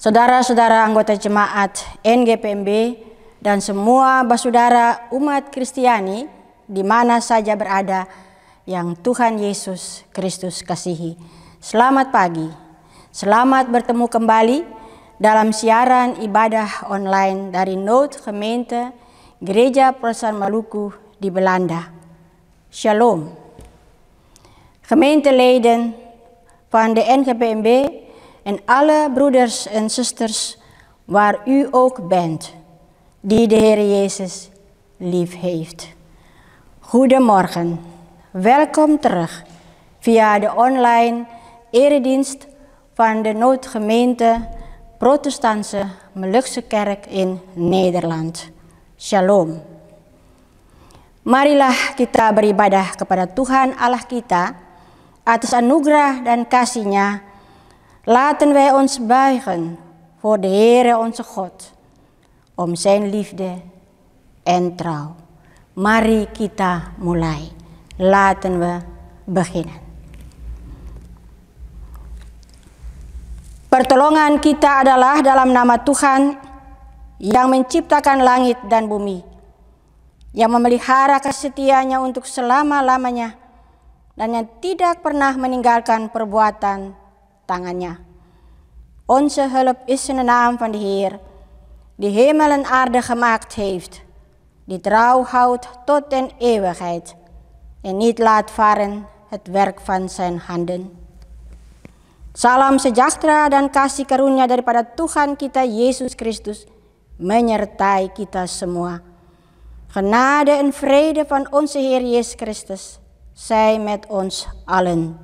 saudara-saudara anggota jemaat NGPMB, dan semua saudara umat Kristiani di mana saja berada yang Tuhan Yesus Kristus kasihi. Selamat pagi, selamat bertemu kembali dalam siaran ibadah online dari Noodgemeente Gereja Persan Maluku di Belanda. Shalom. Gemeenteleden van de NGPMB en alle broeders en zusters waar u ook bent, die de Heer Jezus lief heeft. Goedemorgen, welkom terug via de online eredienst van de Noodgemeente Protestantse Molukse Kerk in Nederland. Shalom. Marilah kita beribadah kepada Tuhan Allah kita atas anugerah dan kasih-Nya. Laten wij ons buigen voor de Heere onze God, om zijn liefde en trouw. Mari kita mulai. Laten we beginnen. Pertolongan kita adalah dalam nama Tuhan yang menciptakan langit dan bumi, yang memelihara kesetiaannya untuk selama-lamanya, dan yang tidak pernah meninggalkan perbuatan tangannya. Onze hulp is in de naam van de Heer, die hemel en aarde gemaakt heeft, die trouw houdt tot in eeuwigheid en niet laat varen het werk van zijn handen. Salam sejahtera dan kasih karunia daripada Tuhan kita Yesus Kristus menyertai kita semua. Genade en vrede van onze Heer Jezus Christus zij met ons allen.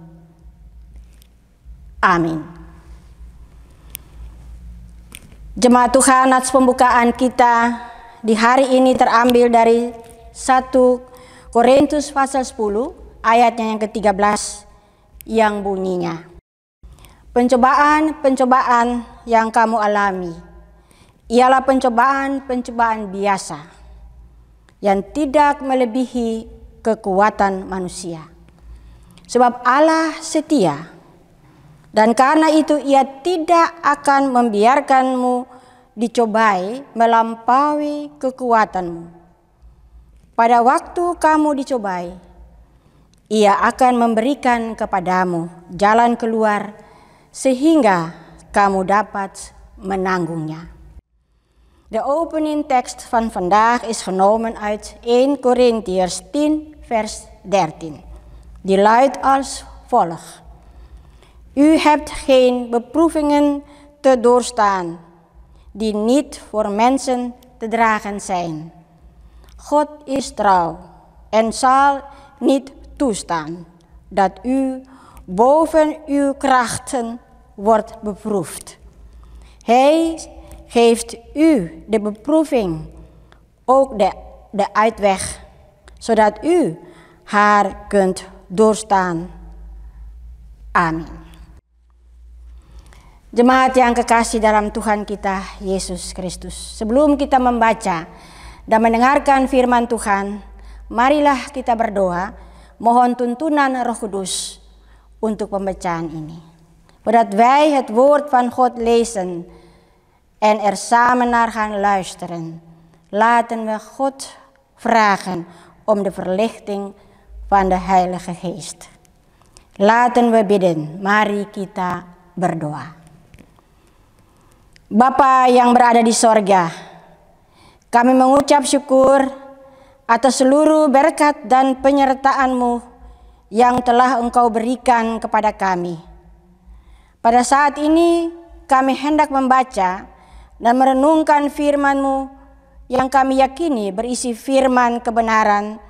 Amin. Jemaat Tuhan, atas pembukaan kita di hari ini terambil dari 1 Korintus pasal 10 ayatnya yang ke-13 yang bunyinya, pencobaan-pencobaan yang kamu alami ialah pencobaan-pencobaan biasa yang tidak melebihi kekuatan manusia. Sebab Allah setia, dan karena itu Ia tidak akan membiarkanmu dicobai melampaui kekuatanmu. Pada waktu kamu dicobai, Ia akan memberikan kepadamu jalan keluar sehingga kamu dapat menanggungnya. De opening tekst van vandaag is genomen uit 1 Korintiërs 10 vers 13. Die luidt als volgt. U hebt geen beproevingen te doorstaan die niet voor mensen te dragen zijn. God is trouw en zal niet toestaan dat u boven uw krachten wordt beproefd. Hij geeft u de beproeving ook de uitweg, zodat u haar kunt doorstaan. Amin. Jemaat yang kekasih dalam Tuhan kita Yesus Kristus, sebelum kita membaca dan mendengarkan firman Tuhan, marilah kita berdoa mohon tuntunan Roh Kudus untuk pembacaan ini. Voordat wij het woord van God lezen en er samen naar gaan luisteren, laten we God vragen om de verlichting van de Heilige Geest. Laten we bidden, mari kita berdoa. Bapa yang berada di sorga, kami mengucap syukur atas seluruh berkat dan penyertaan-Mu yang telah Engkau berikan kepada kami. Pada saat ini kami hendak membaca dan merenungkan firman-Mu yang kami yakini berisi firman kebenaran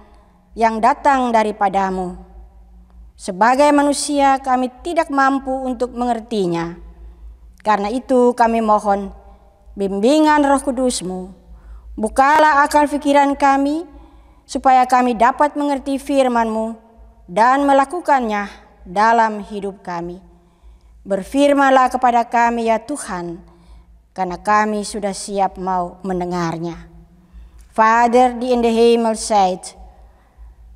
yang datang daripada-Mu. Sebagai manusia kami tidak mampu untuk mengertinya. Karena itu kami mohon bimbingan Roh Kudus-Mu. Bukalah akal pikiran kami supaya kami dapat mengerti firman-Mu dan melakukannya dalam hidup kami. Berfirmanlah kepada kami ya Tuhan, karena kami sudah siap mau mendengarnya. Vader die in de hemel zijt,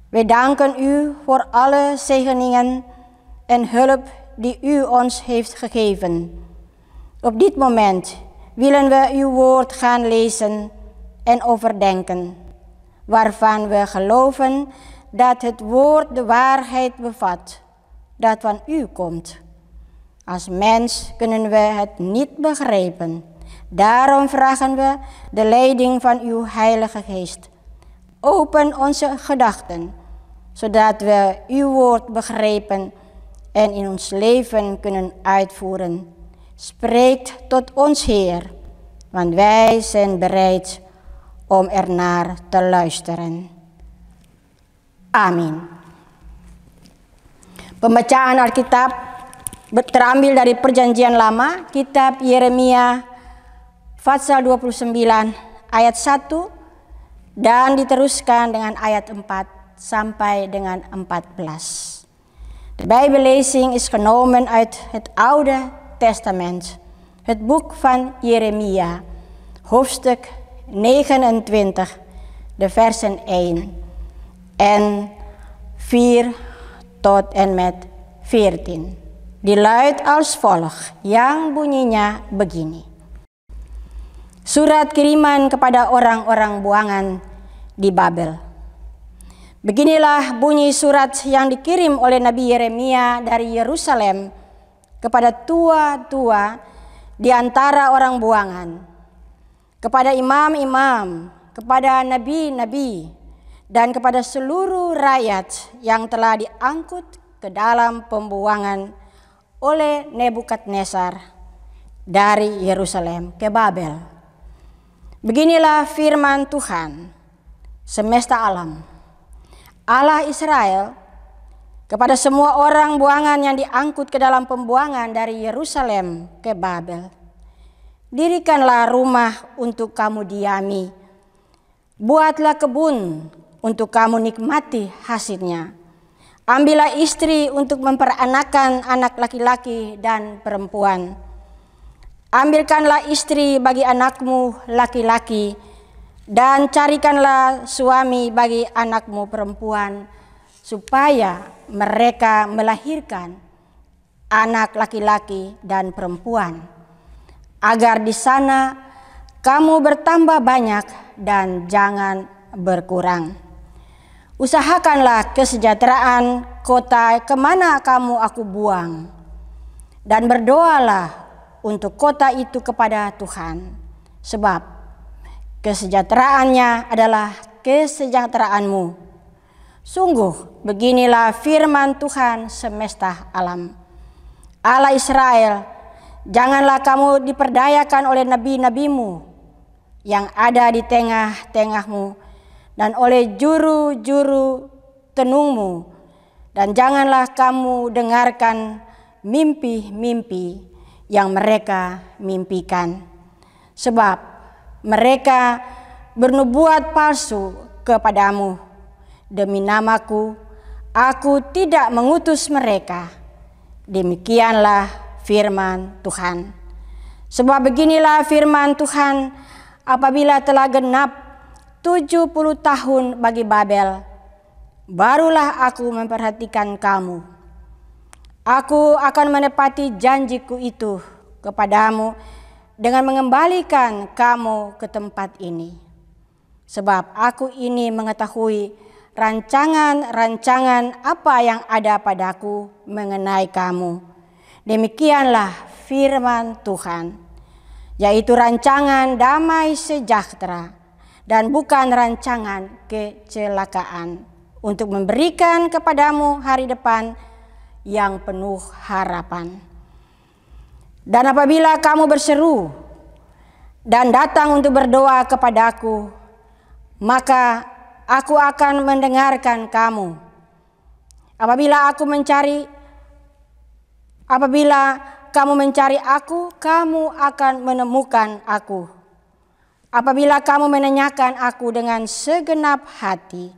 wij danken u voor alle zegeningen en hulp die u ons heeft gegeven. Op dit moment willen we uw woord gaan lezen en overdenken, waarvan we geloven dat het woord de waarheid bevat, dat van u komt. Als mens kunnen we het niet begrijpen. Daarom vragen we de leiding van uw Heilige Geest. Open onze gedachten, zodat we uw woord begrijpen en in ons leven kunnen uitvoeren. Spreek tot ons, Heer, want wij zijn bereid om ernaar te luisteren. Amin. Pembacaan Alkitab terambil dari Perjanjian Lama, kitab Yeremia pasal 29 ayat 1 dan diteruskan dengan ayat 4 sampai dengan 14. De Bijbellezing is genomen uit het Oude Testament, het boek van Jeremia, hoofdstuk 29, de versen 1 en 4 tot en met 14. Die luidt als volgt, yang bunyinya begini. Surat kiriman kepada orang-orang buangan di Babel. Beginilah bunyi surat yang dikirim oleh Nabi Yeremia dari Yerusalem kepada tua-tua di antara orang buangan, kepada imam-imam, kepada nabi-nabi, dan kepada seluruh rakyat yang telah diangkut ke dalam pembuangan oleh Nebukadnezar dari Yerusalem ke Babel. Beginilah firman Tuhan, semesta alam, Allah Israel, kepada semua orang buangan yang diangkut ke dalam pembuangan dari Yerusalem ke Babel. Dirikanlah rumah untuk kamu diami, buatlah kebun untuk kamu nikmati hasilnya. Ambillah istri untuk memperanakan anak laki-laki dan perempuan. Ambilkanlah istri bagi anakmu laki-laki dan carikanlah suami bagi anakmu perempuan, supaya mereka melahirkan anak laki-laki dan perempuan, agar di sana kamu bertambah banyak dan jangan berkurang. Usahakanlah kesejahteraan kota kemana kamu aku buang, dan berdoalah untuk kota itu kepada Tuhan, sebab kesejahteraannya adalah kesejahteraanmu. Sungguh beginilah firman Tuhan semesta alam, Allah Israel, janganlah kamu diperdayakan oleh nabi-nabimu yang ada di tengah-tengahmu, dan oleh juru-juru tenungmu, dan janganlah kamu dengarkan mimpi-mimpi yang mereka mimpikan, sebab mereka bernubuat palsu kepadamu. Demi namaku, aku tidak mengutus mereka. Demikianlah firman Tuhan. Sebab beginilah firman Tuhan, apabila telah genap 70 tahun bagi Babel, barulah aku memperhatikan kamu. Aku akan menepati janjiku itu kepadamu dengan mengembalikan kamu ke tempat ini. Sebab aku ini mengetahui rancangan-rancangan apa yang ada padaku mengenai kamu. Demikianlah firman Tuhan, yaitu rancangan damai sejahtera dan bukan rancangan kecelakaan, untuk memberikan kepadamu hari depan yang penuh harapan. Dan apabila kamu berseru dan datang untuk berdoa kepadaku, maka aku akan mendengarkan kamu. Apabila kamu mencari aku, kamu akan menemukan aku. Apabila kamu menanyakan aku dengan segenap hati,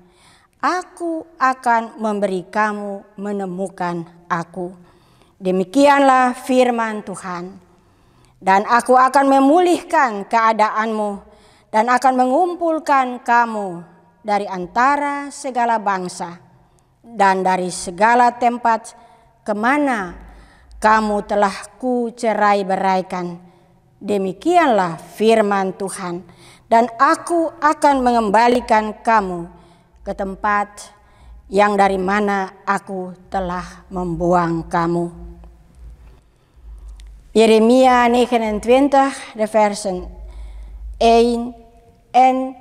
aku akan memberi kamu menemukan aku. Demikianlah firman Tuhan. Dan aku akan memulihkan keadaanmu dan akan mengumpulkan kamu dari antara segala bangsa dan dari segala tempat kemana kamu telah kucerai-beraikan, Demikianlah firman Tuhan, dan aku akan mengembalikan kamu ke tempat yang dari mana aku telah membuang kamu. Jeremia 29, de versen 1 en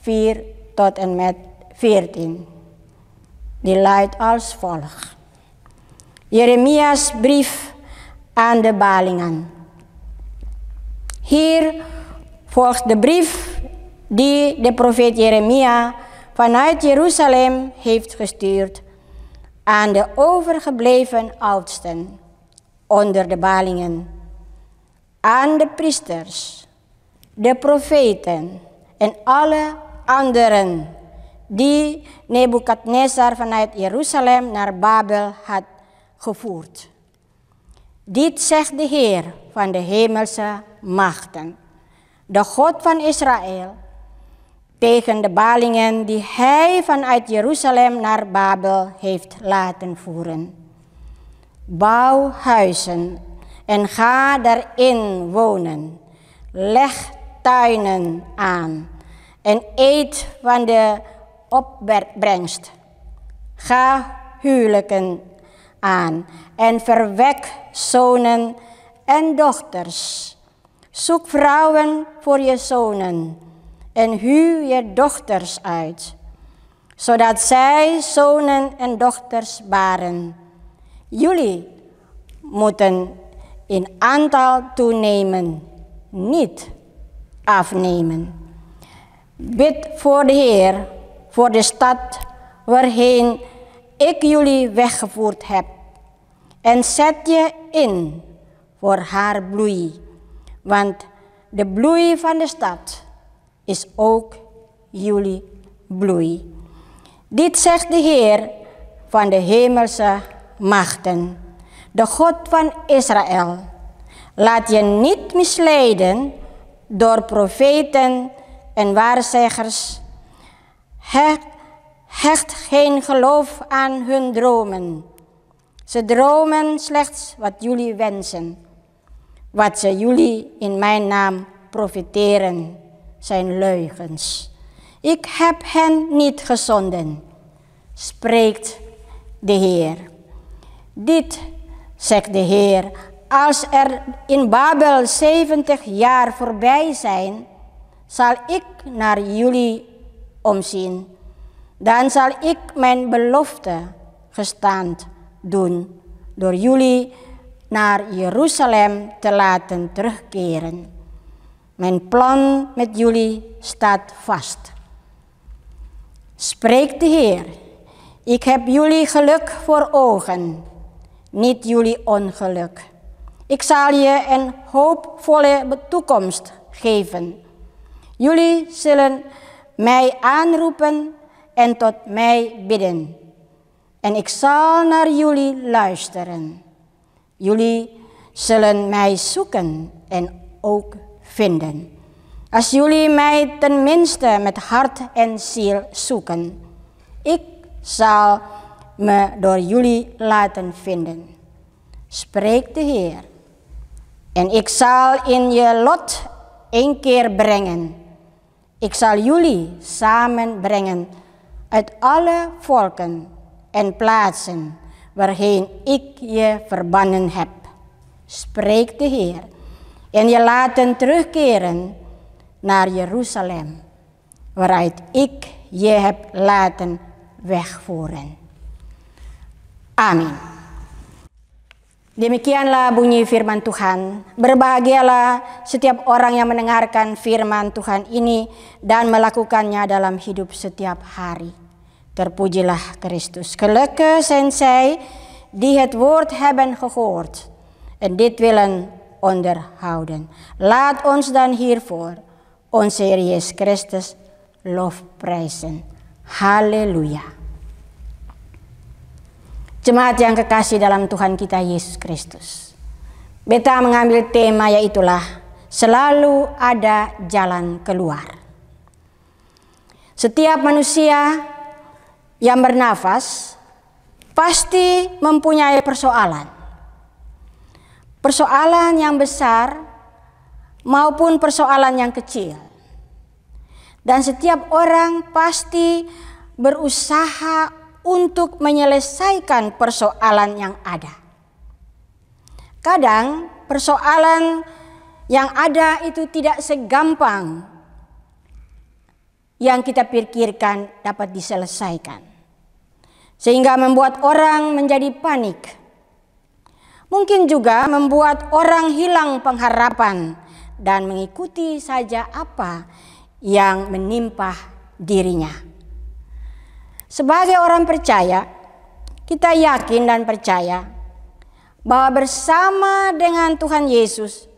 4 tot en met 14. Die luidt als volgt. Jeremia's brief aan de ballingen. Hier volgt de brief die de profeet Jeremia vanuit Jeruzalem heeft gestuurd aan de overgebleven oudsten onder de ballingen, aan de priesters, de profeten en alle anderen die Nebukadnezar vanuit Jeruzalem naar Babel had gevoerd. Dit zegt de Heer van de hemelse machten, de God van Israël, tegen de ballingen die hij vanuit Jeruzalem naar Babel heeft laten voeren. Bouw huizen en ga daarin wonen. Leg tuinen aan en eet van de opbrengst. Ga huwelijken aan en verwek zonen en dochters. Zoek vrouwen voor je zonen en huw je dochters uit, zodat zij zonen en dochters baren. Jullie moeten in aantal toenemen, niet afnemen. Bid voor de Heer, voor de stad waarheen ik jullie weggevoerd heb. En zet je in voor haar bloei, want de bloei van de stad is ook jullie bloei. Dit zegt de Heer van de hemelse machten, de God van Israël. Laat je niet misleiden door profeten en waarzeggers. Hecht geen geloof aan hun dromen. Ze dromen slechts wat jullie wensen. Wat ze jullie in mijn naam profiteren zijn leugens. Ik heb hen niet gezonden, spreekt de Heer. Dit zegt de Heer, als er in Babel 70 jaar voorbij zijn, zal ik naar jullie omzien. Dan zal ik mijn belofte gestand doen door jullie naar Jeruzalem te laten terugkeren. Mijn plan met jullie staat vast. Spreekt de Heer, ik heb jullie geluk voor ogen, niet jullie ongeluk. Ik zal je een hoopvolle toekomst geven. Jullie zullen mij aanroepen en tot mij bidden. En ik zal naar jullie luisteren. Jullie zullen mij zoeken en ook vinden. Als jullie mij tenminste met hart en ziel zoeken. Ik zal me door jullie laten vinden. Spreekt de Heer. En ik zal in je lot 1 keer brengen. Ik zal jullie samenbrengen uit alle volken en plaatsen waarheen ik je verbannen heb, spreekt de Heer, en je laten terugkeren naar Jeruzalem, waaruit ik je heb laten wegvoeren. Amin. Demikianlah bunyi firman Tuhan. Berbahagialah setiap orang yang mendengarkan firman Tuhan ini dan melakukannya dalam hidup setiap hari. Terpujilah Christus. Gelukkig zijn zij die het woord hebben gehoord en dit willen onderhouden. Laat ons dan hiervoor onze Heer Jezus Christus lofprijzen. Haleluya. Jemaat yang kekasih dalam Tuhan kita Yesus Kristus. Beta mengambil tema yaitulah selalu ada jalan keluar. Setiap manusia yang bernafas pasti mempunyai persoalan. Persoalan yang besar maupun persoalan yang kecil. Dan setiap orang pasti berusaha untuk menyelesaikan persoalan yang ada. Kadang persoalan yang ada itu tidak segampang yang kita pikirkan dapat diselesaikan, sehingga membuat orang menjadi panik. Mungkin juga membuat orang hilang pengharapan dan mengikuti saja apa yang menimpa dirinya. Sebagai orang percaya, kita yakin dan percaya bahwa bersama dengan Tuhan Yesus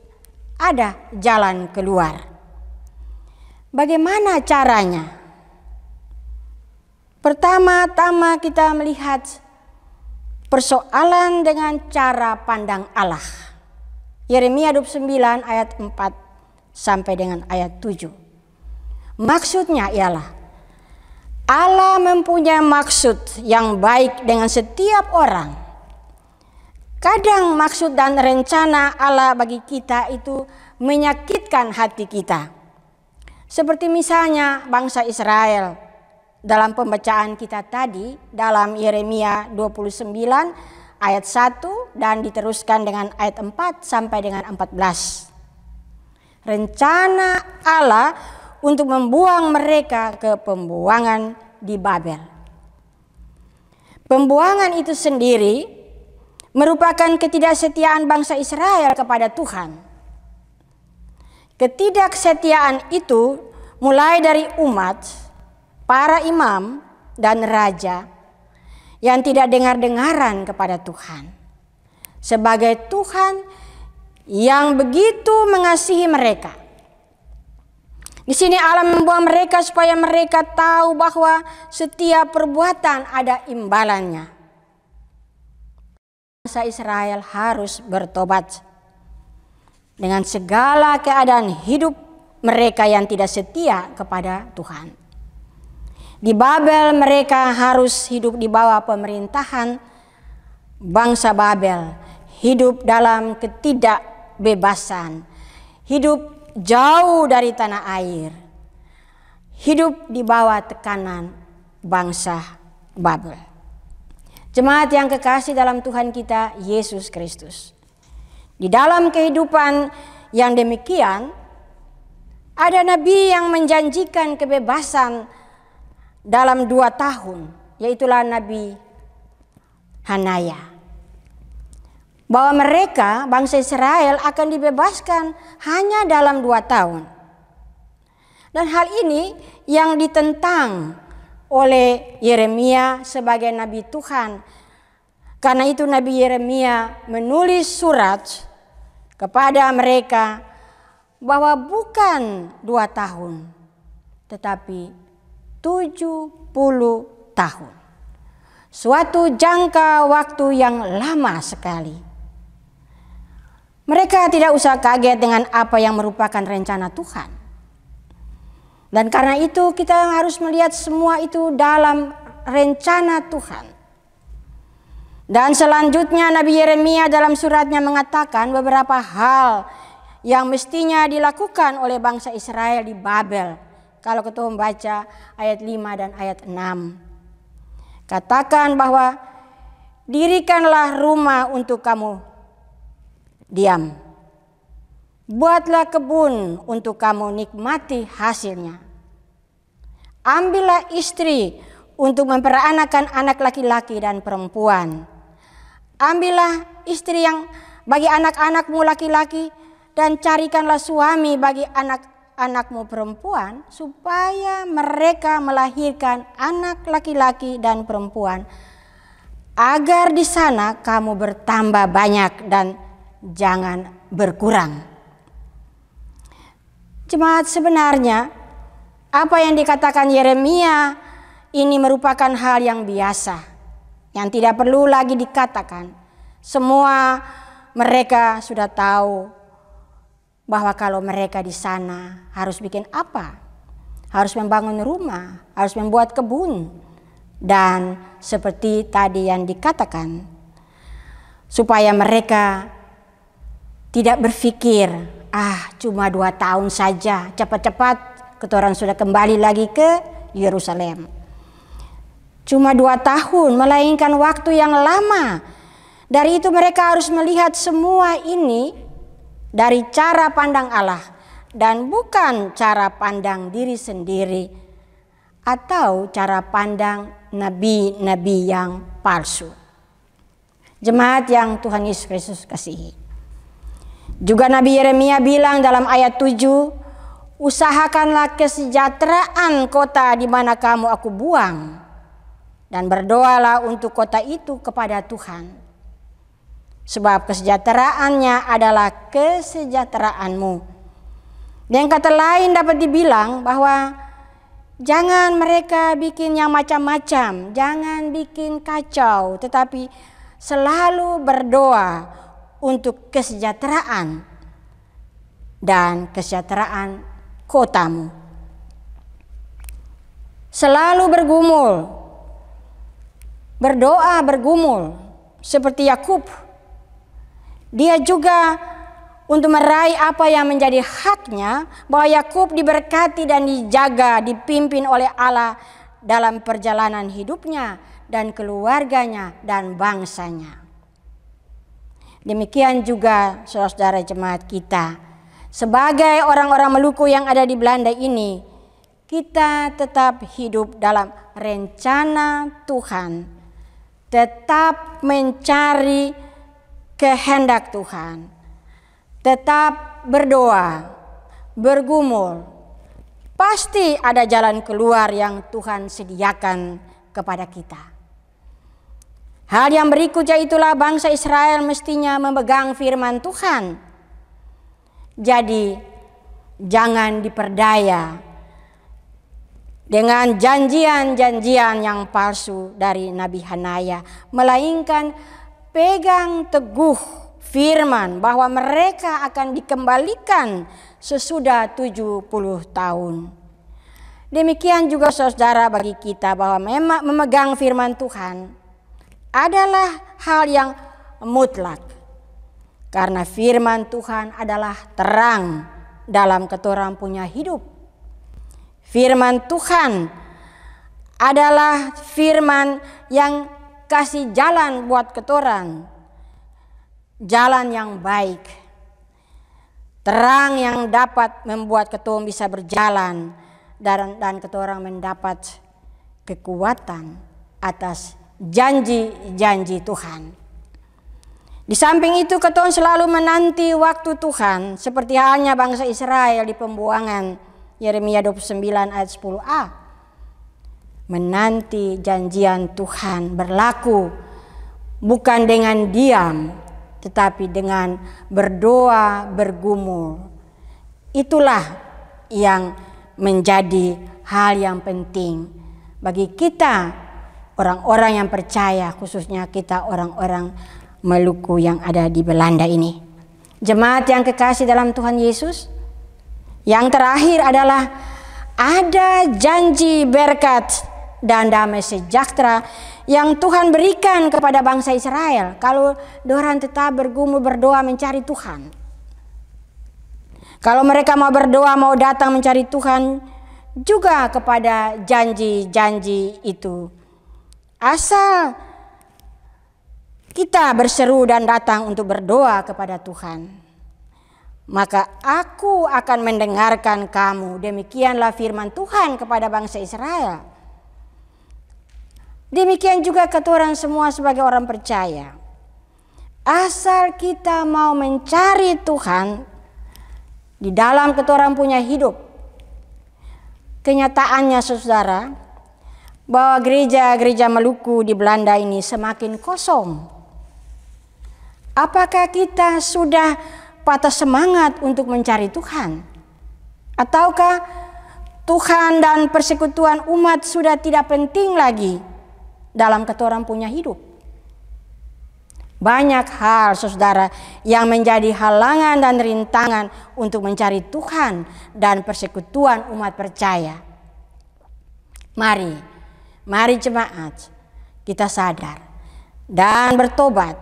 ada jalan keluar. Bagaimana caranya? Pertama-tama kita melihat persoalan dengan cara pandang Allah. Yeremia 29 ayat 4 sampai dengan ayat 7. Maksudnya ialah Allah mempunyai maksud yang baik dengan setiap orang. Kadang maksud dan rencana Allah bagi kita itu menyakitkan hati kita. Seperti misalnya bangsa Israel dalam pembacaan kita tadi dalam Yeremia 29 ayat 1 dan diteruskan dengan ayat 4 sampai dengan 14. Rencana Allah untuk membuang mereka ke pembuangan di Babel. Pembuangan itu sendiri merupakan ketidaksetiaan bangsa Israel kepada Tuhan. Ketidaksetiaan itu mulai dari umat, para imam, dan raja yang tidak dengar-dengaran kepada Tuhan. Sebagai Tuhan yang begitu mengasihi mereka. Di sini Allah membuang mereka supaya mereka tahu bahwa setiap perbuatan ada imbalannya. Bangsa Israel harus bertobat dengan segala keadaan hidup mereka yang tidak setia kepada Tuhan. Di Babel mereka harus hidup di bawah pemerintahan bangsa Babel, hidup dalam ketidakbebasan, hidup jauh dari tanah air, hidup di bawah tekanan bangsa Babel. Jemaat yang kekasih dalam Tuhan kita Yesus Kristus. Di dalam kehidupan yang demikian, ada nabi yang menjanjikan kebebasan dalam 2 tahun, yaitulah Nabi Hanaya. Bahwa mereka, bangsa Israel akan dibebaskan hanya dalam 2 tahun. Dan hal ini yang ditentang oleh Yeremia sebagai nabi Tuhan. Karena itu Nabi Yeremia menulis surat kepada mereka bahwa bukan 2 tahun, tetapi 70 tahun. Suatu jangka waktu yang lama sekali. Mereka tidak usah kaget dengan apa yang merupakan rencana Tuhan. Dan karena itu kita harus melihat semua itu dalam rencana Tuhan. Dan selanjutnya Nabi Yeremia dalam suratnya mengatakan beberapa hal yang mestinya dilakukan oleh bangsa Israel di Babel. Kalau kita membaca ayat 5 dan ayat 6. Katakan bahwa dirikanlah rumah untuk kamu diam. Buatlah kebun untuk kamu nikmati hasilnya. Ambillah istri untuk memperanakan anak laki-laki dan perempuan. Ambillah istri yang bagi anak-anakmu laki-laki dan carikanlah suami bagi anak-anakmu perempuan supaya mereka melahirkan anak laki-laki dan perempuan agar di sana kamu bertambah banyak dan jangan berkurang. Jemaat, sebenarnya apa yang dikatakan Yeremia ini merupakan hal yang biasa, yang tidak perlu lagi dikatakan. Semua mereka sudah tahu bahwa kalau mereka di sana harus bikin apa? Harus membangun rumah, harus membuat kebun. Dan seperti tadi yang dikatakan, supaya mereka tidak berpikir cuma 2 tahun saja, cepat-cepat ketorang sudah kembali lagi ke Yerusalem. Cuma 2 tahun, melainkan waktu yang lama. Dari itu mereka harus melihat semua ini dari cara pandang Allah dan bukan cara pandang diri sendiri atau cara pandang nabi-nabi yang palsu. Jemaat yang Tuhan Yesus Kristus kasihi. Juga Nabi Yeremia bilang dalam ayat 7, usahakanlah kesejahteraan kota di mana kamu aku buang, dan berdoalah untuk kota itu kepada Tuhan. Sebab kesejahteraannya adalah kesejahteraanmu. Dengan kata lain dapat dibilang bahwa jangan mereka bikin yang macam-macam, jangan bikin kacau, tetapi selalu berdoa untuk kesejahteraan dan kesejahteraan kotamu. Selalu bergumul, berdoa bergumul seperti Yakub. Dia juga untuk meraih apa yang menjadi haknya, bahwa Yakub diberkati dan dijaga, dipimpin oleh Allah dalam perjalanan hidupnya dan keluarganya dan bangsanya. Demikian juga saudara-saudara jemaat kita, sebagai orang-orang Maluku yang ada di Belanda ini, kita tetap hidup dalam rencana Tuhan, tetap mencari kehendak Tuhan, tetap berdoa, bergumul. Pasti ada jalan keluar yang Tuhan sediakan kepada kita. Hal yang berikutnya itulah bangsa Israel mestinya memegang firman Tuhan. Jadi jangan diperdaya dengan janjian-janjian yang palsu dari Nabi Hanaya, melainkan pegang teguh firman bahwa mereka akan dikembalikan sesudah 70 tahun. Demikian juga saudara bagi kita, bahwa memang memegang firman Tuhan adalah hal yang mutlak. Karena firman Tuhan adalah terang dalam ketorang punya hidup. Firman Tuhan adalah firman yang kasih jalan buat ketorang, jalan yang baik, terang yang dapat membuat ketorang bisa berjalan, dan ketorang mendapat kekuatan atas janji-janji Tuhan. Di samping itu ketorang selalu menanti waktu Tuhan, seperti halnya bangsa Israel di pembuangan, Yeremia 29 ayat 10a. Menanti janjian Tuhan berlaku bukan dengan diam, tetapi dengan berdoa bergumul. Itulah yang menjadi hal yang penting bagi kita orang-orang yang percaya, khususnya kita orang-orang Maluku yang ada di Belanda ini. Jemaat yang kekasih dalam Tuhan Yesus, yang terakhir adalah ada janji berkat dan damai sejahtera yang Tuhan berikan kepada bangsa Israel kalau dorang tetap bergumul berdoa mencari Tuhan. Kalau mereka mau berdoa, mau datang mencari Tuhan juga kepada janji-janji itu. Asal kita berseru dan datang untuk berdoa kepada Tuhan, maka aku akan mendengarkan kamu. Demikianlah firman Tuhan kepada bangsa Israel. Demikian juga ketorang semua sebagai orang percaya. Asal kita mau mencari Tuhan di dalam ketorang punya hidup. Kenyataannya saudara, bahwa gereja-gereja Maluku di Belanda ini semakin kosong. Apakah kita sudah patah semangat untuk mencari Tuhan? Ataukah Tuhan dan persekutuan umat sudah tidak penting lagi dalam ketorang punya hidup? Banyak hal saudara yang menjadi halangan dan rintangan untuk mencari Tuhan dan persekutuan umat percaya. Mari jemaat, kita sadar dan bertobat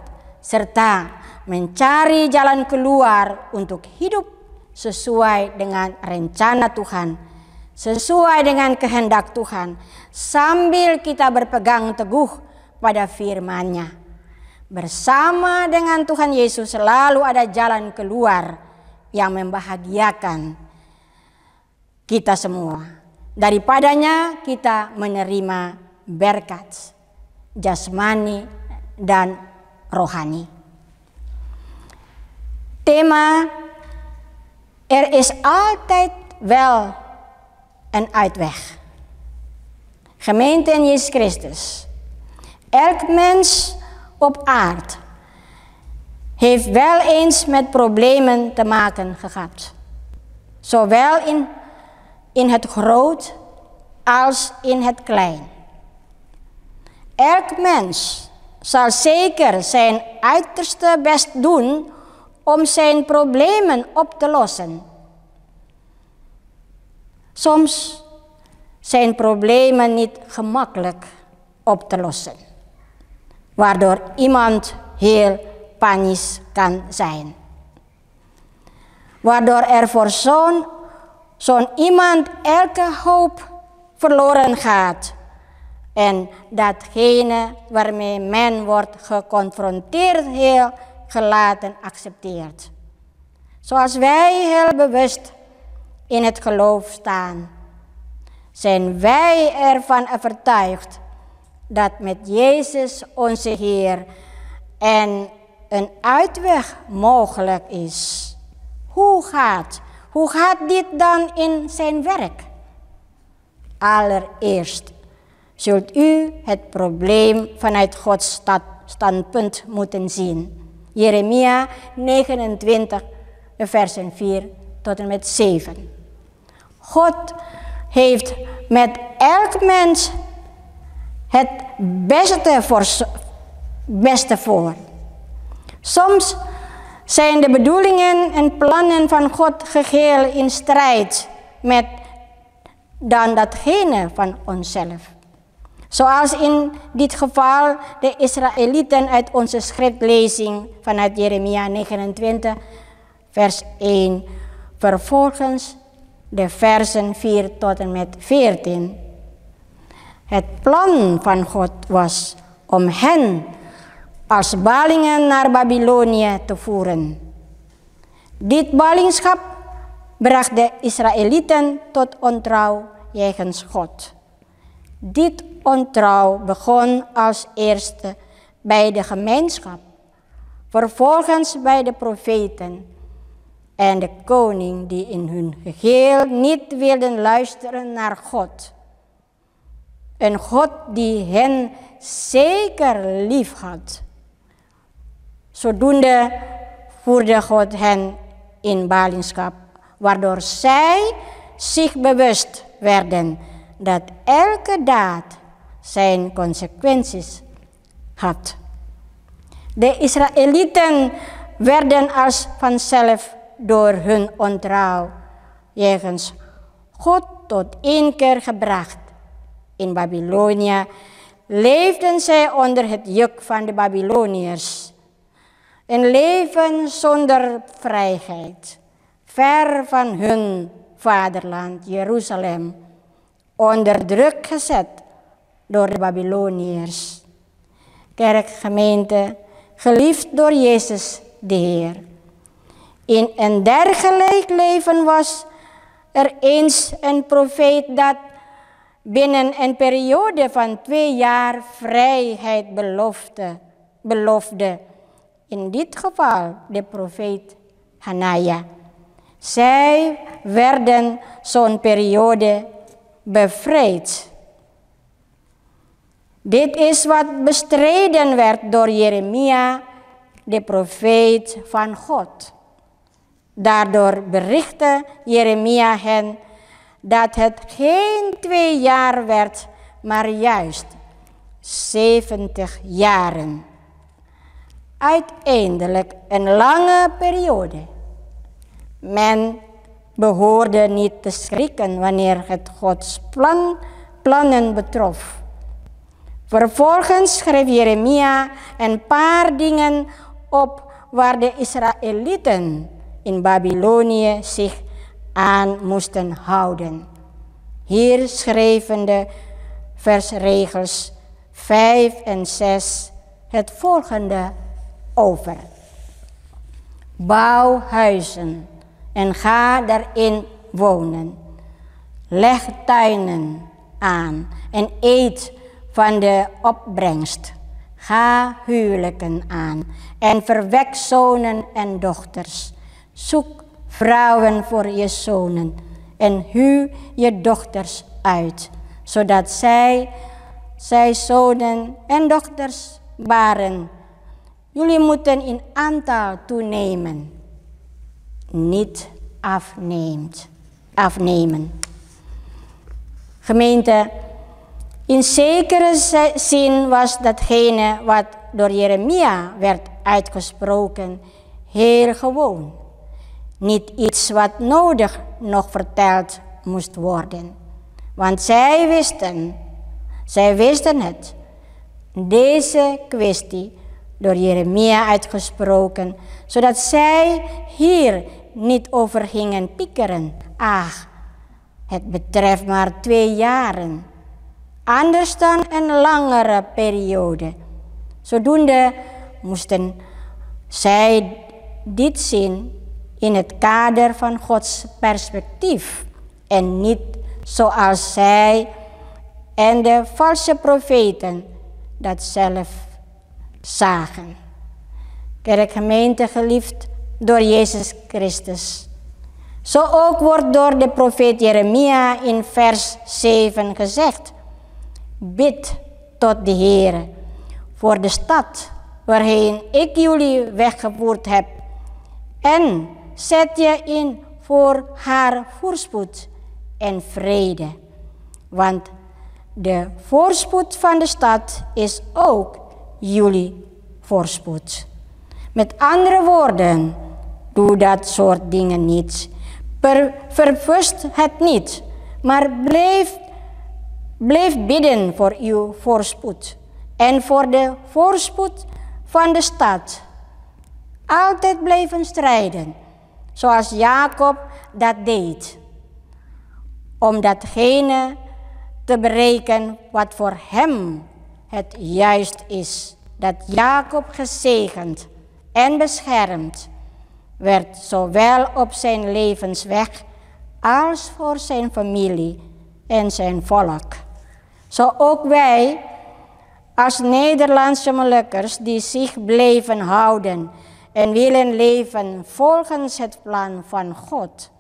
serta mencari jalan keluar untuk hidup sesuai dengan rencana Tuhan, sesuai dengan kehendak Tuhan, sambil kita berpegang teguh pada firman-Nya. Bersama dengan Tuhan Yesus selalu ada jalan keluar yang membahagiakan kita semua. Daripadanya kita menerima berkat jasmani dan rohani. Tema: er is altijd wel een uitweg. Gemeente in Jezus Christus. Elk mens op aard heeft wel eens met problemen te maken gehad. Zowel in het groot als in het klein. Elk mens zal zeker zijn uiterste best doen om zijn problemen op te lossen. Soms zijn problemen niet gemakkelijk op te lossen, waardoor iemand heel panisch kan zijn. Waardoor er voor zo'n iemand elke hoop verloren gaat en datgene waarmee men wordt geconfronteerd heel gelaten accepteert. Zoals wij heel bewust in het geloof staan, zijn wij ervan overtuigd dat met Jezus onze Heer en een uitweg mogelijk is. Hoe gaat dit dan in zijn werk? Allereerst zult u het probleem vanuit Gods standpunt moeten zien. Jeremia 29, versen 4 tot en met 7. God heeft met elk mens het beste voor. Soms zijn de bedoelingen en plannen van God geheel in strijd met dan datgene van onszelf. Zoals in dit geval de Israëlieten uit onze schriftlezing vanuit Jeremia 29, vers 1. Vervolgens de versen 4 tot en met 14. Het plan van God was om hen als ballingen naar Babylonië te voeren. Dit ballingschap bracht de Israëlieten tot ontrouw jegens God. Dit ontrouw begon als eerste bij de gemeenschap, vervolgens bij de profeten en de koning die in hun geheel niet wilden luisteren naar God. Een God die hen zeker lief had. Zodoende voerde God hen in ballingschap, waardoor zij zich bewust werden dat elke daad zijn consequenties had. De Israëlieten werden als vanzelf door hun ontrouw jegens God tot inkeer gebracht. In Babylonië leefden zij onder het juk van de Babyloniërs. Een leven zonder vrijheid, ver van hun vaderland Jeruzalem, onder druk gezet door de Babyloniërs. Kerkgemeente, geliefd door Jezus de Heer. In een dergelijk leven was er eens een profeet dat binnen een periode van 2 jaar vrijheid beloofde. In dit geval de profeet Hanania. Zij werden zo'n periode bevrijd. Dit is wat bestreden werd door Jeremia, de profeet van God. Daardoor berichtte Jeremia hen dat het geen 2 jaar werd, maar juist 70 jaren. Uiteindelijk een lange periode. Men behoorde niet te schrikken wanneer het Gods plannen betrof. Vervolgens schreef Jeremia een paar dingen op waar de Israëlieten in Babylonië zich aan moesten houden. Hier schreven de versregels 5 en 6 het volgende over. Bouw huizen en ga daarin wonen. Leg tuinen aan en eet van de opbrengst. Ga huwelijken aan en verwek zonen en dochters. Zoek vrouwen voor je zonen en huw je dochters uit, zodat zij zonen en dochters baren. Jullie moeten in aantal toenemen, niet afnemen. Gemeente, in zekere zin was datgene wat door Jeremia werd uitgesproken heel gewoon. Niet iets wat nodig nog verteld moest worden. Want zij wisten het. Deze kwestie door Jeremia uitgesproken, zodat zij hier niet over gingen piekeren. Ach, het betreft maar 2 jaren. Anders dan een langere periode. Zodoende moesten zij dit zien in het kader van Gods perspectief en niet zoals zij en de valse profeten dat zelf zagen. Kerkgemeente geliefd door Jezus Christus. Zo ook wordt door de profeet Jeremia in vers 7 gezegd: bid tot de Heere voor de stad waarheen ik jullie weggevoerd heb en zet je in voor haar voorspoed en vrede. Want de voorspoed van de stad is ook jullie voorspoed. Met andere woorden, doe dat soort dingen niet. Verwust het niet, maar blijf bidden voor uw voorspoed en voor de voorspoed van de stad. Altijd blijven strijden, zoals Jacob dat deed, om datgene te bereiken wat voor hem het juist is. Dat Jacob gezegend en beschermd werd, zowel op zijn levensweg als voor zijn familie en zijn volk. Zo ook wij als Nederlandse Molukkers die zich blijven houden en willen leven volgens het plan van God.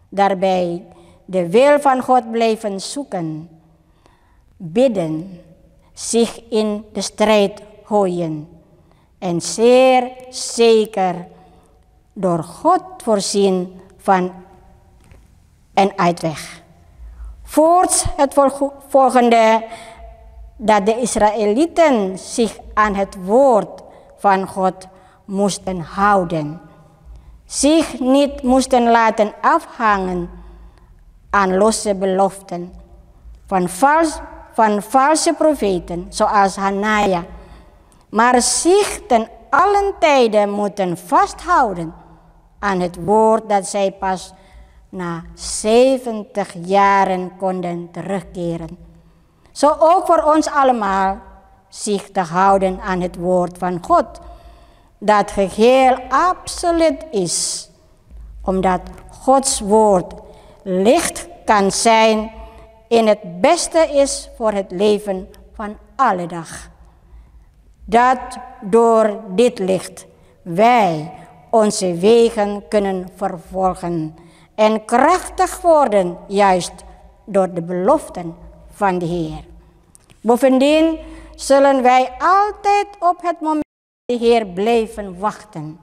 Daarbij de wil van God blijven zoeken, bidden, zich in de strijd gooien en zeer zeker door God voorzien van een uitweg. Voorts het volgende, dat de Israëlieten zich aan het woord van God moesten houden. Zich niet moesten laten afhangen aan losse beloften van valse profeten zoals Hanania, maar zich ten allen tijde moeten vasthouden aan het woord dat zij pas na 70 jaren konden terugkeren. Zo ook voor ons allemaal zich te houden aan het woord van God, dat geheel absoluut is, omdat Gods woord licht kan zijn en het beste is voor het leven van alle dag. Dat door dit licht wij onze wegen kunnen vervolgen en krachtig worden, juist door de beloften van de Heer. Bovendien zullen wij altijd op het moment van de Heer blijven wachten,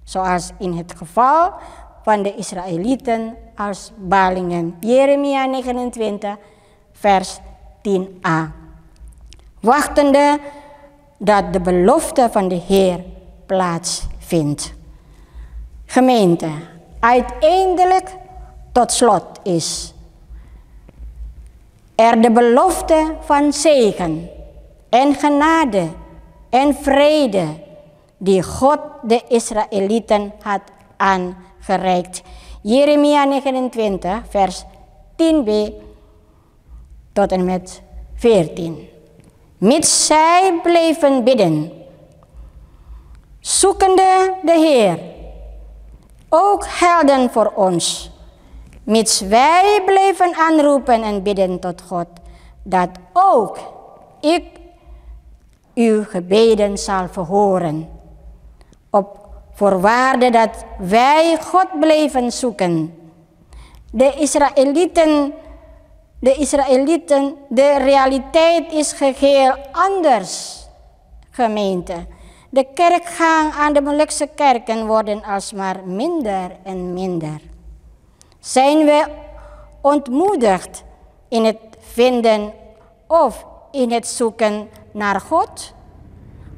zoals in het geval van de Israëlieten als ballingen. Jeremia 29, vers 10a. Wachtende dat de belofte van de Heer plaatsvindt. Gemeente, uiteindelijk tot slot is er de belofte van zegen en genade en vrede die God de Israëlieten had aan gereikt. Jeremia 29 vers 10b tot en met 14. Mits zij bleven bidden, zoekende de Heer, ook helden voor ons. Mits wij bleven aanroepen en bidden tot God, dat ook ik uw gebeden zal verhoren. Op voorwaarde dat wij God bleven zoeken. De Israëlieten, de realiteit is geheel anders, gemeente. De kerkgang aan de Molukse kerken worden alsmaar minder en minder. Zijn we ontmoedigd in het vinden of in het zoeken naar God?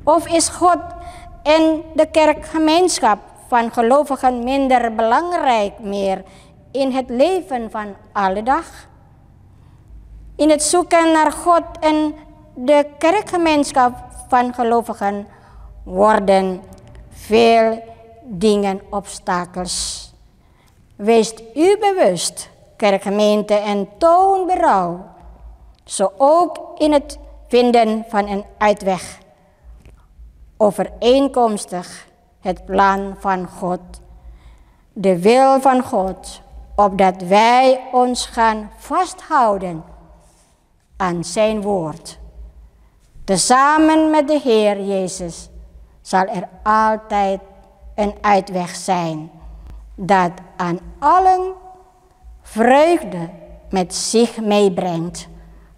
Of is God en de kerkgemeenschap van gelovigen minder belangrijk meer in het leven van alle dag? In het zoeken naar God en de kerkgemeenschap van gelovigen worden veel dingen obstakels. Wees u bewust, kerkgemeente, en toon berouw, zo ook in het vinden van een uitweg, overeenkomstig het plan van God, de wil van God, opdat wij ons gaan vasthouden aan zijn woord. Tezamen met de Heer Jezus zal er altijd een uitweg zijn, dat aan allen vreugde met zich meebrengt.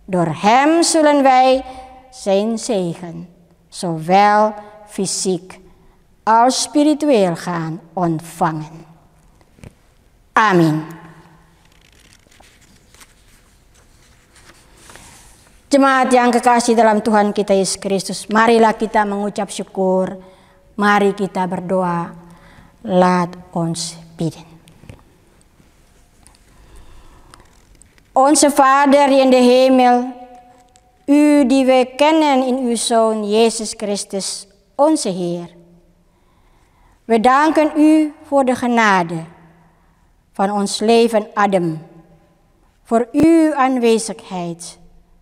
Door hem zullen wij zijn zegen, zowel fysiek als spiritueel, gaan ontvangen. Amin. Jemaat yang kekasih dalam Tuhan kita Yesus Kristus, marilah kita mengucap syukur, mari kita berdoa, laat ons bidden. Onze Vader in de hemel, u die wij kennen in uw Zoon Jezus Christus, onze Heer. We danken u voor de genade van ons leven Adam, voor uw aanwezigheid,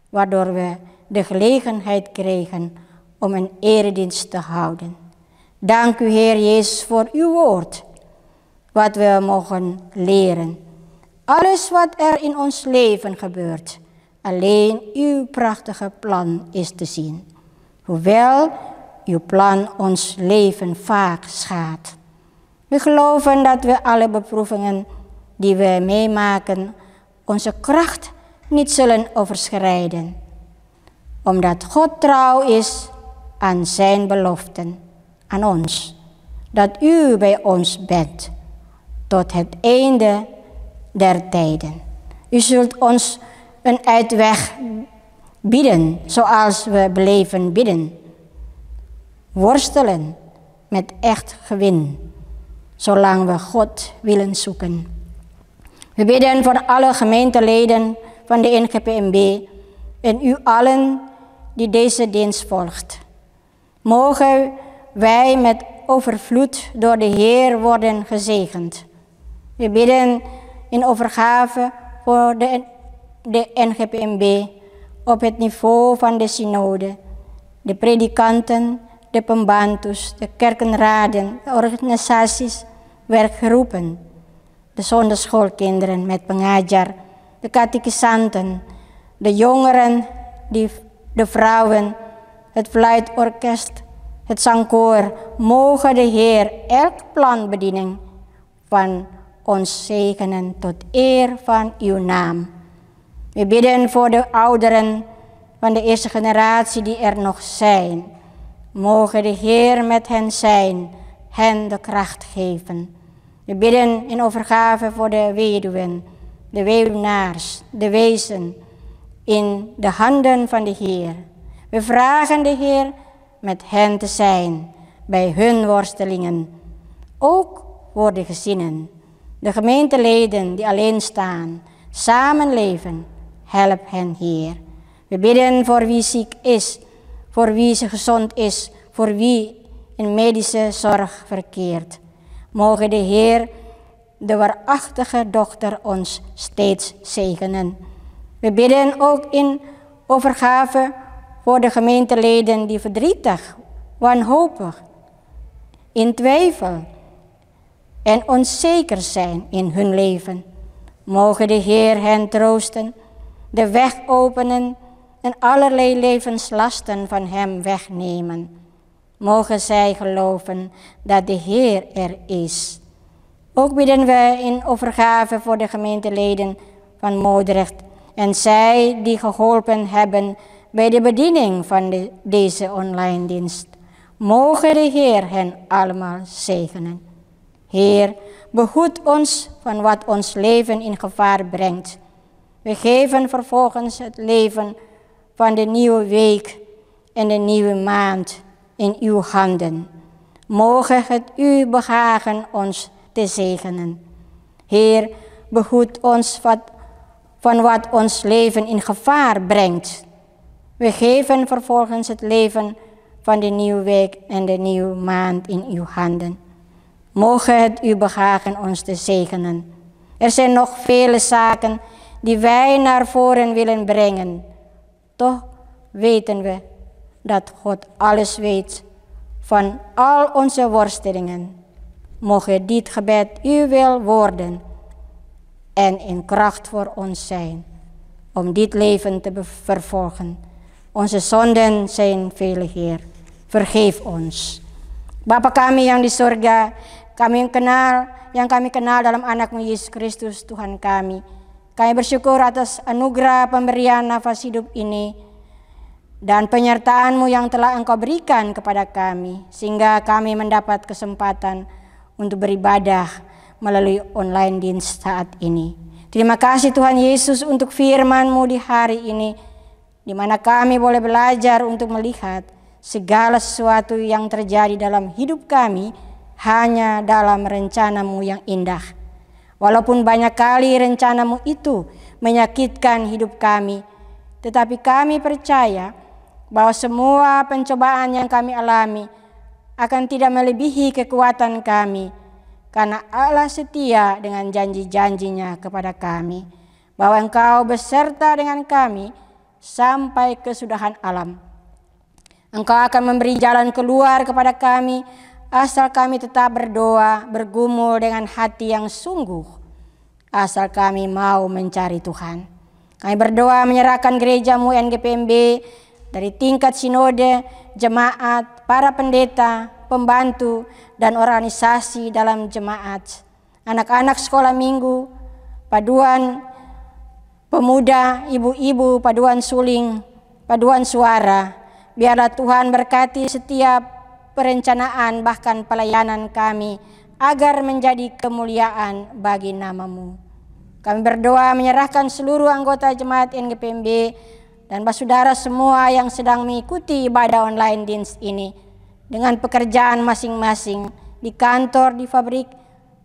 waardoor we de gelegenheid kregen om een eredienst te houden. Dank u, Heer Jezus, voor uw woord, wat we mogen leren. Alles wat er in ons leven gebeurt, alleen uw prachtige plan is te zien. Hoewel uw plan ons leven vaak schaadt. We geloven dat we alle beproevingen die we meemaken, onze kracht niet zullen overschrijden. Omdat God trouw is aan zijn beloften, aan ons. Dat u bij ons bent, tot het einde der tijden. U zult ons een uitweg bieden, zoals we bleven bidden. Worstelen met echt gewin, zolang we God willen zoeken. We bidden voor alle gemeenteleden van de NGPMB en u allen die deze dienst volgt. Mogen wij met overvloed door de Heer worden gezegend. We bidden in overgave voor de NGPMB op het niveau van de synode, de predikanten, de pembantus, de kerkenraden, de organisaties, werkgroepen, de zonderschoolkinderen met pengajar, de catechisanten, de jongeren, de vrouwen, het fluitorkest, het zangkoor. Mogen de Heer elk planbediening van ons zegenen tot eer van uw naam. We bidden voor de ouderen van de eerste generatie die er nog zijn. Mogen de Heer met hen zijn, hen de kracht geven. We bidden in overgave voor de weduwen, de weduwnaars, de wezen, in de handen van de Heer. We vragen de Heer met hen te zijn bij hun worstelingen. Ook voor de gezinnen, de gemeenteleden die alleen staan, samenleven. Help hen, Heer. We bidden voor wie ziek is, voor wie ze gezond is, voor wie in medische zorg verkeert. Mogen de Heer de waarachtige dochter ons steeds zegenen. We bidden ook in overgave voor de gemeenteleden die verdrietig, wanhopig, in twijfel en onzeker zijn in hun leven. Mogen de Heer hen troosten, de weg openen en allerlei levenslasten van hem wegnemen. Mogen zij geloven dat de Heer er is. Ook bidden we in overgave voor de gemeenteleden van Moordrecht en zij die geholpen hebben bij de bediening van deze online dienst. Mogen de Heer hen allemaal zegenen. Heer, behoed ons van wat ons leven in gevaar brengt. We geven vervolgens het leven van de nieuwe week en de nieuwe maand in uw handen. Mogen het u behagen ons te zegenen. Heer, behoed ons van wat ons leven in gevaar brengt. We geven vervolgens het leven van de nieuwe week en de nieuwe maand in uw handen. Mogen het u behagen ons te zegenen. Er zijn nog vele zaken die wij naar voren willen brengen. Toch weten we dat God alles weet van al onze worstelingen. Mogen dit gebed uw wil worden en in kracht voor ons zijn om dit leven te vervolgen. Onze zonden zijn vele, Heer. Vergeef ons. Bapa kami yang di surga, yang kami kenal dalam anakmu Yesus Kristus Tuhan kami. Kami bersyukur atas anugerah pemberian nafas hidup ini dan penyertaan-Mu yang telah Engkau berikan kepada kami, sehingga kami mendapat kesempatan untuk beribadah melalui online dienst saat ini. Terima kasih Tuhan Yesus untuk firman-Mu di hari ini, di mana kami boleh belajar untuk melihat segala sesuatu yang terjadi dalam hidup kami hanya dalam rencana-Mu yang indah. Walaupun banyak kali rencana-Mu itu menyakitkan hidup kami, tetapi kami percaya bahwa semua pencobaan yang kami alami akan tidak melebihi kekuatan kami, karena Allah setia dengan janji-janjinya kepada kami, bahwa Engkau beserta dengan kami sampai kesudahan alam. Engkau akan memberi jalan keluar kepada kami, asal kami tetap berdoa, bergumul dengan hati yang sungguh, asal kami mau mencari Tuhan. Kami berdoa menyerahkan gereja-Mu NGPMB dari tingkat sinode, jemaat, para pendeta, pembantu, dan organisasi dalam jemaat, anak-anak sekolah minggu, paduan pemuda, ibu-ibu, paduan suling, paduan suara. Biarlah Tuhan berkati setiap perencanaan bahkan pelayanan kami agar menjadi kemuliaan bagi nama-Mu. Kami berdoa menyerahkan seluruh anggota jemaat NGPMB dan saudara semua yang sedang mengikuti ibadah online dienst ini dengan pekerjaan masing-masing di kantor, di pabrik,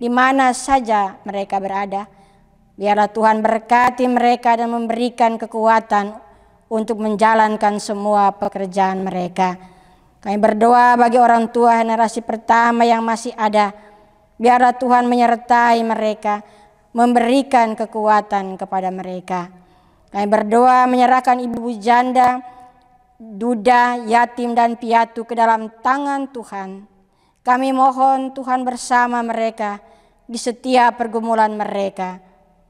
di mana saja mereka berada. Biarlah Tuhan berkati mereka dan memberikan kekuatan untuk menjalankan semua pekerjaan mereka. Kami berdoa bagi orang tua generasi pertama yang masih ada. Biarlah Tuhan menyertai mereka, memberikan kekuatan kepada mereka. Kami berdoa menyerahkan ibu janda, duda, yatim, dan piatu ke dalam tangan Tuhan. Kami mohon Tuhan bersama mereka di setiap pergumulan mereka.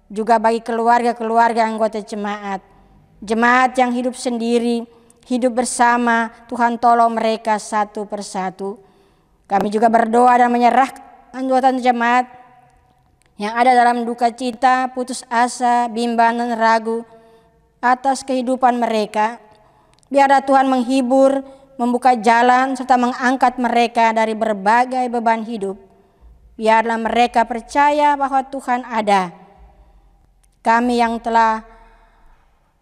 Juga bagi keluarga-keluarga anggota jemaat. Jemaat yang hidup sendiri, hidup bersama, Tuhan tolong mereka satu persatu. Kami juga berdoa dan menyerahkan anggota jemaat yang ada dalam duka cita, putus asa, bimbang dan ragu atas kehidupan mereka. Biarlah Tuhan menghibur, membuka jalan, serta mengangkat mereka dari berbagai beban hidup. Biarlah mereka percaya bahwa Tuhan ada.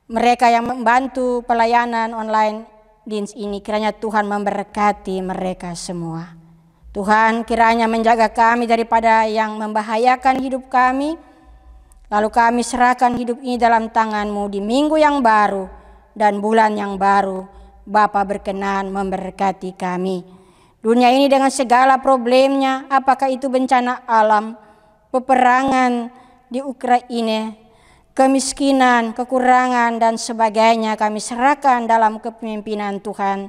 Mereka yang membantu pelayanan online dienst ini, kiranya Tuhan memberkati mereka semua. Tuhan kiranya menjaga kami daripada yang membahayakan hidup kami. Lalu kami serahkan hidup ini dalam tangan-Mu di minggu yang baru dan bulan yang baru. Bapa berkenan memberkati kami. Dunia ini dengan segala problemnya, apakah itu bencana alam, peperangan di Ukraina, kemiskinan, kekurangan, dan sebagainya kami serahkan dalam kepemimpinan Tuhan.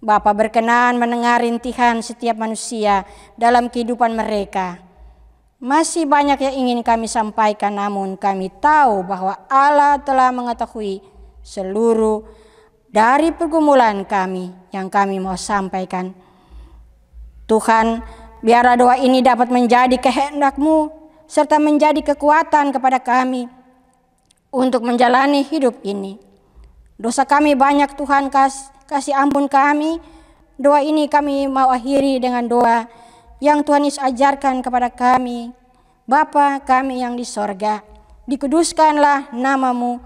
Bapa berkenan mendengar rintihan setiap manusia dalam kehidupan mereka. Masih banyak yang ingin kami sampaikan, namun kami tahu bahwa Allah telah mengetahui seluruh dari pergumulan kami yang kami mau sampaikan. Tuhan, biarlah doa ini dapat menjadi kehendak-Mu serta menjadi kekuatan kepada kami untuk menjalani hidup ini. Dosa kami banyak, Tuhan, kasih ampun kami. Doa ini kami mau akhiri dengan doa yang Tuhan Yesus ajarkan kepada kami. Bapa kami yang di sorga, dikuduskanlah nama-Mu,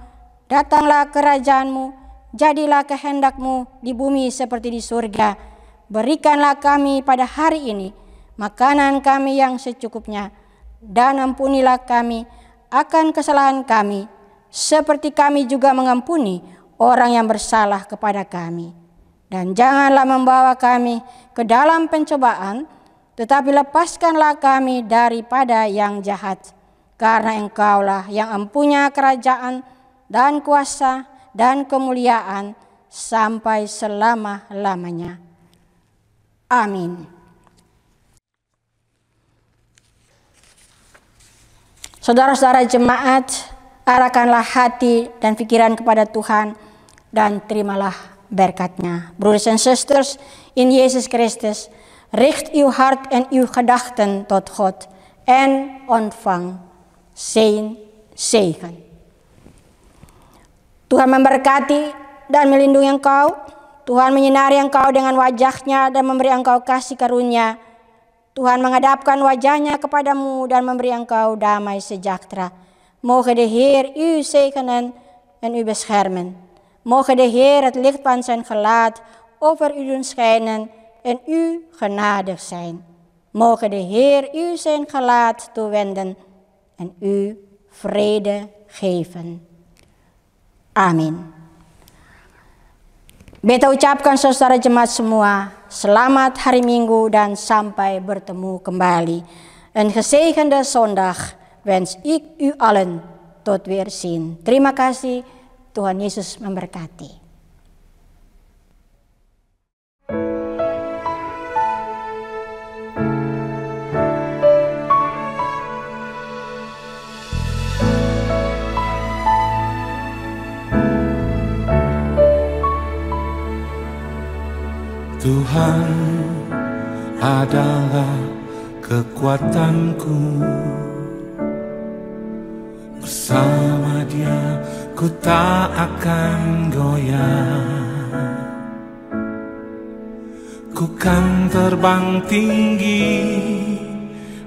datanglah kerajaan-Mu, jadilah kehendak-Mu di bumi seperti di surga. Berikanlah kami pada hari ini makanan kami yang secukupnya, dan ampunilah kami akan kesalahan kami, seperti kami juga mengampuni orang yang bersalah kepada kami. Dan janganlah membawa kami ke dalam pencobaan, tetapi lepaskanlah kami daripada yang jahat. Karena Engkaulah yang mempunyai kerajaan dan kuasa dan kemuliaan sampai selama-lamanya. Amin. Saudara-saudara jemaat, arahkanlah hati dan pikiran kepada Tuhan dan terimalah berkat-Nya. Brothers and sisters in Jezus Christus, richt uw hart en uw gedachten tot God en ontvang zijn zegen. Tuhan memberkati dan melindungi engkau. Tuhan menyinari engkau dengan wajah-Nya dan memberi engkau kasih karunia. Tuhan menghadapkan wajah-Nya kepadamu dan memberi engkau damai sejahtera. Mogen de Heer u zegenen en u beschermen. Mogen de Heer het licht van zijn gelaat over u doen schijnen en u genadig zijn. Mogen de Heer u zijn gelaat toewenden en u vrede geven. Amin. Beta ucapkan saudara jemaat semua, selamat hari Minggu dan sampai bertemu kembali. Een gezegende zondag wens ik u allen tot weerzien. Terima kasih, Tuhan Yesus memberkati. Tuhan adalah kekuatanku, bersama Dia ku tak akan goyah. Ku kan terbang tinggi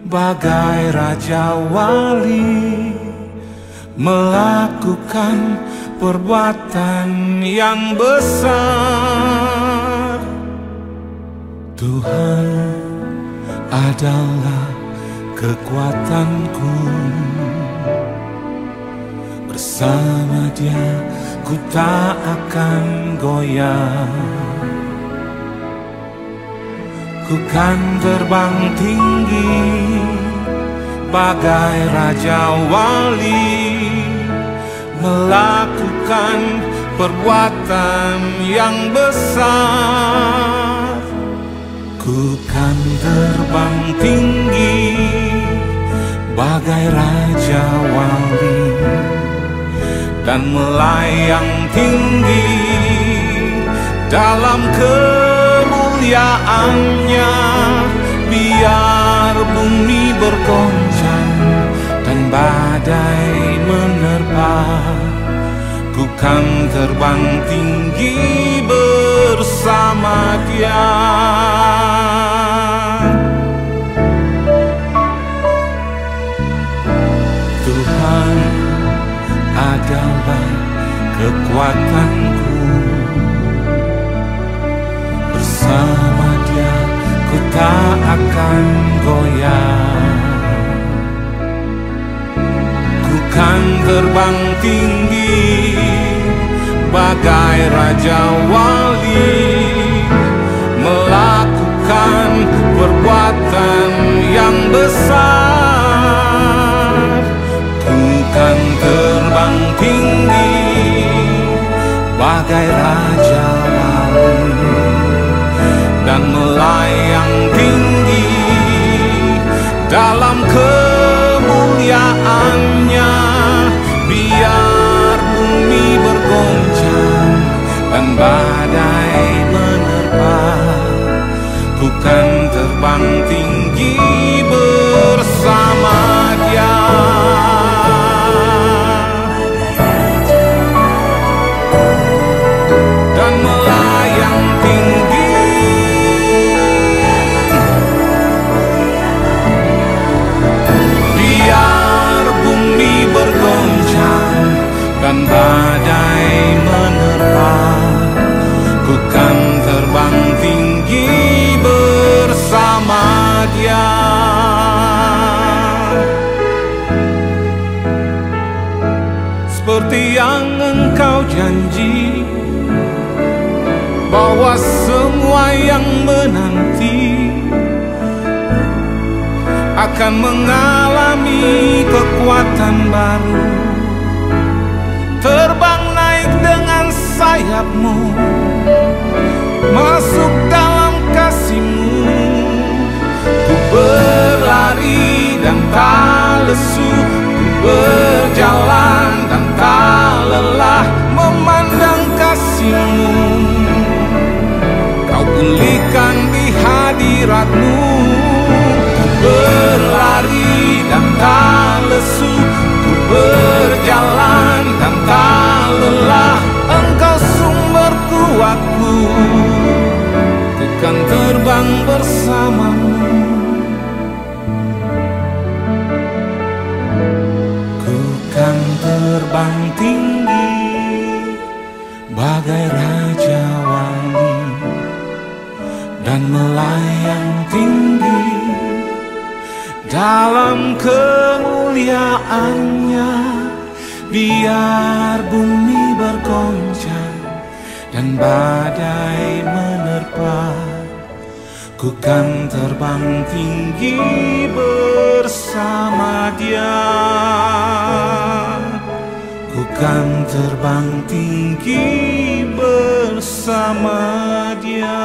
bagai Raja Wali, melakukan perbuatan yang besar. Tuhan adalah kekuatanku, bersama Dia ku tak akan goyah. Ku kan terbang tinggi bagai Raja Wali, melakukan perbuatan yang besar. Ku kan terbang tinggi bagai Raja Wali dan melayang tinggi dalam kemuliaan-Nya. Biar bumi bergoncang dan badai menerpa, ku kan terbang tinggi bersama Dia. Tuhan adalah kekuatanku, bersama Dia ku tak akan goyah. Ku kan terbang tinggi bagai Raja Wali, melakukan perbuatan yang besar. badai menerpa, ku kan terbang tinggi bersama Dia. Dan melayang tinggi, biar bumi bergoncang dan badai menerpa, ku kan terbang tinggi bersama Dia. Seperti yang Engkau janji, bahwa semua yang menanti akan mengalami kekuatan baru, terbang naik dengan sayap-Mu, masuk dalam kasih-Mu. Ku berlari dan tak lesu, ku berjalan dan tak lelah memandang kasih-Mu. Kau pulihkan di hadirat-Mu. Ku berlari dan tak lesu, ku berjalan dan tak lelah. Engkau sumber kuatku, ku kan terbang bersama-Mu. Ku kan terbang tinggi bagai Raja Wali, dan melayang tinggi dalam kemuliaan-Nya. Biar bumi bergoncang dan badai menerpa, ku kan terbang tinggi bersama Dia. Ku kan terbang tinggi bersama Dia.